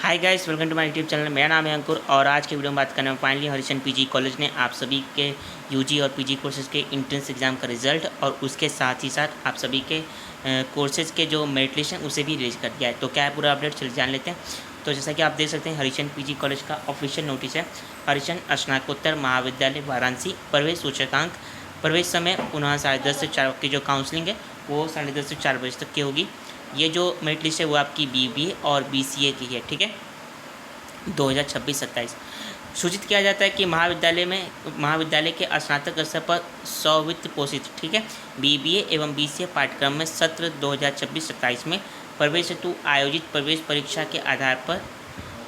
Hi guys, welcome to my YouTube channel. मेरा नाम है अंकुर और आज के वीडियो में बात करने में फाइनली हरिशन पीजी कॉलेज ने आप सभी के यूजी और पीजी कोर्सेज़ के इंट्रेंस एग्ज़ाम का रिज़ल्ट और उसके साथ ही साथ आप सभी के कोर्सेज़ के जो मेरिट लिस्ट हैं उसे भी रिलीज़ कर दिया है। तो क्या है पूरा अपडेट, चलिए जान लेते हैं। तो जैसा कि आप देख सकते हैं, हरिशन पीजी कॉलेज का ऑफिशियल नोटिस है। हरिशन स्नातकोत्तर महाविद्यालय वाराणसी प्रवेश सूचकांक प्रवेश समय पुनः 10:30 से 4 की जो काउंसलिंग है वो 10:30 से 4 बजे तक की होगी। ये जो मेरिट लिस्ट है वो आपकी बीबीए और बीसीए की है, ठीक है, 2026-27। सूचित किया जाता है कि महाविद्यालय के स्नातक स्तर पर स्ववित्त पोषित, ठीक है, बीबीए एवं बीसीए पाठ्यक्रम में सत्र 2026-27 में प्रवेश हेतु आयोजित प्रवेश परीक्षा के आधार पर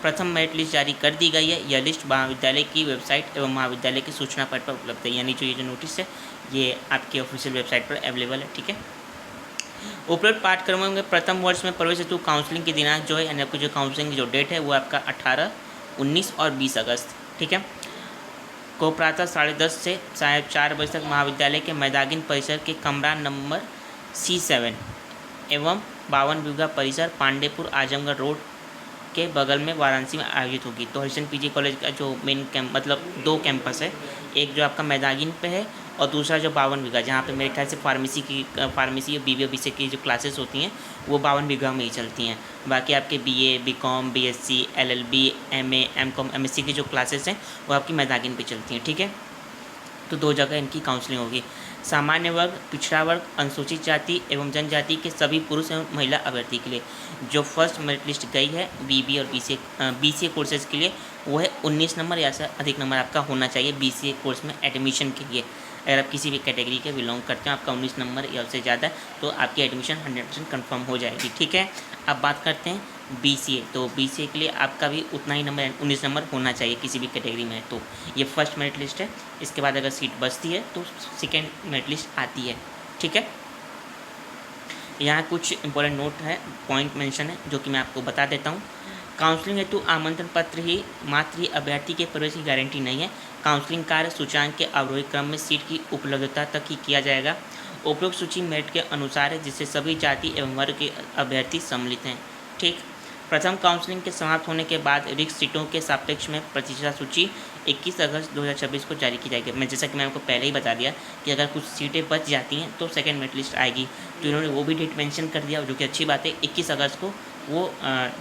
प्रथम मेरिट लिस्ट जारी कर दी गई है। यह लिस्ट महाविद्यालय की वेबसाइट एवं महाविद्यालय की सूचना पट पर उपलब्ध है। यानी जो ये जो नोटिस है ये आपकी ऑफिशियल वेबसाइट पर अवेलेबल है, ठीक है। उपरोक्त पाठ्यक्रमों में प्रथम वर्ष में प्रवेश हेतु काउंसलिंग की दिनांक जो है, यानी आपकी जो काउंसलिंग की जो डेट है वो आपका 18, 19 और 20 अगस्त, ठीक है, को प्रातः 10:30 से 4:30 बजे तक महाविद्यालय के मैदागिन परिसर के कमरा नंबर C7 एवं 52 बीघा परिसर पांडेपुर आजमगढ़ रोड के बगल में वाराणसी में आयोजित होगी। तो हरिशन पीजी कॉलेज का जो मेन कैंप मतलब 2 कैंपस है, एक जो आपका मैदागिन पे है और दूसरा जो 52 बीघा, जहाँ पे मेरे ख्याल से फार्मेसी और बीबीए बीसीए की जो क्लासेस होती हैं वो 52 बीघा में ही चलती हैं। बाकी आपके BA, BCom, BSc, LLB, MA, MCom, MSc की जो क्लासेस हैं वो आपकी मैदागिन पे चलती हैं, ठीक है। तो 2 जगह इनकी काउंसलिंग होगी। सामान्य वर्ग, पिछड़ा वर्ग, अनुसूचित जाति एवं जनजाति के सभी पुरुष एवं महिला अभ्यर्थी के लिए जो फर्स्ट मेरिट लिस्ट गई है बीबीए और बीसीए कोर्सेज़ के लिए वो है 19 नंबर या से अधिक नंबर आपका होना चाहिए बीसीए कोर्स में एडमिशन के लिए। अगर आप किसी भी कैटेगरी के बिलोंग करते हैं, आपका 19 नंबर या उससे ज़्यादा है तो आपकी एडमिशन 100% कन्फर्म हो जाएगी, ठीक है। अब बात करते हैं बीसीए। तो बीसीए के लिए आपका भी उतना ही नंबर 19 नंबर होना चाहिए किसी भी कैटेगरी में। तो ये फर्स्ट मेरिट लिस्ट है। इसके बाद अगर सीट बचती है तो सेकेंड मेरिट लिस्ट आती है, ठीक है। यहाँ कुछ इंपॉर्टेंट नोट है, पॉइंट मेंशन है जो कि मैं आपको बता देता हूँ। काउंसलिंग हेतु आमंत्रण पत्र ही मात्र ही अभ्यर्थी के प्रवेश की गारंटी नहीं है। काउंसलिंग कार्य सूचकांक के अवरोही क्रम में सीट की उपलब्धता तक ही किया जाएगा। उपरोक्त सूची मेरिट के अनुसार है जिससे सभी जाति एवं वर्ग के अभ्यर्थी सम्मिलित हैं, ठीक। प्रथम काउंसलिंग के समाप्त होने के बाद रिक्त सीटों के सापेक्ष में प्रतिशत सूची 21 अगस्त 2026 को जारी की जाएगी। मैं जैसा कि मैं आपको पहले ही बता दिया कि अगर कुछ सीटें बच जाती हैं तो सेकंड मेरिट लिस्ट आएगी। तो इन्होंने वो भी डेट मेंशन कर दिया जो कि अच्छी बात है। 21 अगस्त को वो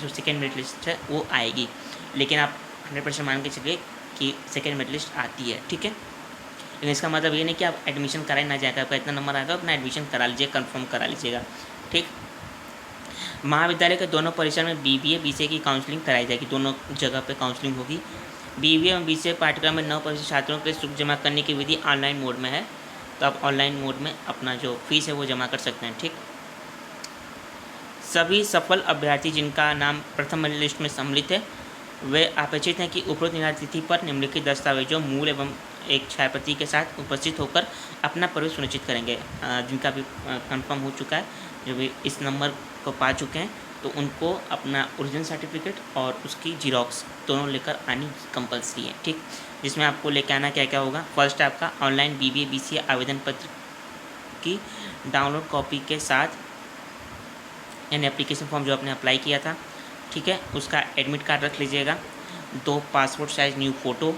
जो सेकंड मेरिट लिस्ट है वो आएगी। लेकिन आप 100% मान के चलिए कि सेकंड मेरिट लिस्ट आती है, ठीक है। लेकिन इसका मतलब ये नहीं कि आप एडमिशन कराए ना जाएगा, आपका इतना नंबर आएगा अपना एडमिशन करा लीजिए, कन्फर्म करा लीजिएगा, ठीक। महाविद्यालय के दोनों परिसर में बीबीए बीसीए की काउंसलिंग कराई जाएगी। दोनों जगह पे काउंसलिंग होगी। बीबीए एवं बीसीए पाठ्यक्रम में 9% छात्रों के लिए शुल्क जमा करने की विधि ऑनलाइन मोड में है। तो आप ऑनलाइन मोड में अपना जो फीस है वो जमा कर सकते हैं, ठीक। सभी सफल अभ्यर्थी जिनका नाम प्रथम मेरिट लिस्ट में सम्मिलित है वे अपेक्षित हैं कि उपरोक्त निर्धारित तिथि पर निम्नलिखित दस्तावेजों मूल एवं एक छायाप्रति के साथ उपस्थित होकर अपना प्रवेश सुनिश्चित करेंगे। जिनका भी कंफर्म हो चुका है, जो भी इस नंबर को पा चुके हैं, तो उनको अपना ओरिजिनल सर्टिफिकेट और उसकी जीरोक्स दोनों लेकर आनी कंपलसरी है, ठीक। जिसमें आपको लेकर आना क्या क्या होगा। फर्स्ट आपका ऑनलाइन बीबीए बीसीए आवेदन पत्र की डाउनलोड कॉपी के साथ, यानी एप्लीकेशन फॉर्म जो आपने अप्लाई किया था, ठीक है, उसका एडमिट कार्ड रख लीजिएगा। 2 passport size new photo,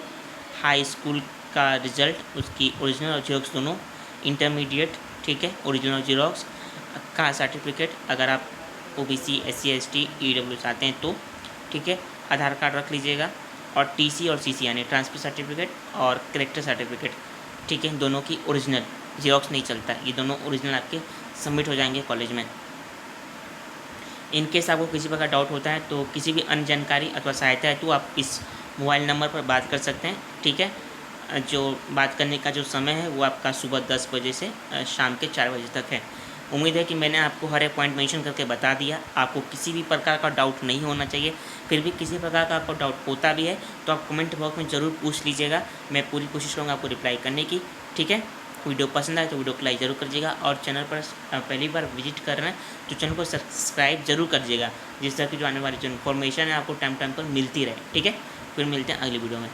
high school का रिजल्ट, उसकी ओरिजिनल और जीरोक्स दोनों, इंटरमीडिएट, ठीक है, ओरिजिनल और जीरोक्स का सर्टिफिकेट अगर आप ओबीसी SC ST EWS आते हैं तो, ठीक है, आधार कार्ड रख लीजिएगा और टीसी और सीसी यानी ट्रांसफर सर्टिफिकेट और करेक्टर सर्टिफिकेट, ठीक है, दोनों की ओरिजिनल, जीरोक्स नहीं चलता, ये दोनों ओरिजिनल आपके सबमिट हो जाएंगे कॉलेज में। इन केस आपको किसी प्रकार डाउट होता है तो किसी भी अन्य जानकारी अथवा सहायता है तो आप इस मोबाइल नंबर पर बात कर सकते हैं, ठीक है। जो बात करने का जो समय है वो आपका सुबह 10 बजे से शाम के 4 बजे तक है। उम्मीद है कि मैंने आपको हर एक पॉइंट मेंशन करके बता दिया। आपको किसी भी प्रकार का डाउट नहीं होना चाहिए। फिर भी किसी प्रकार का आपको डाउट होता भी है तो आप कमेंट बॉक्स में ज़रूर पूछ लीजिएगा। मैं पूरी कोशिश करूँगा आपको रिप्लाई करने की, ठीक है। वीडियो पसंद आए तो वीडियो को लाइक ज़रूर करिएगा और चैनल पर पहली बार विजिट कर रहे हैं तो चैनल को सब्सक्राइब जरूर करिएगा, जिस तरह की जो आने वाली जो इन्फॉर्मेशन है आपको टाइम टाइम पर मिलती रहे, ठीक है। फिर मिलते हैं अगली वीडियो में।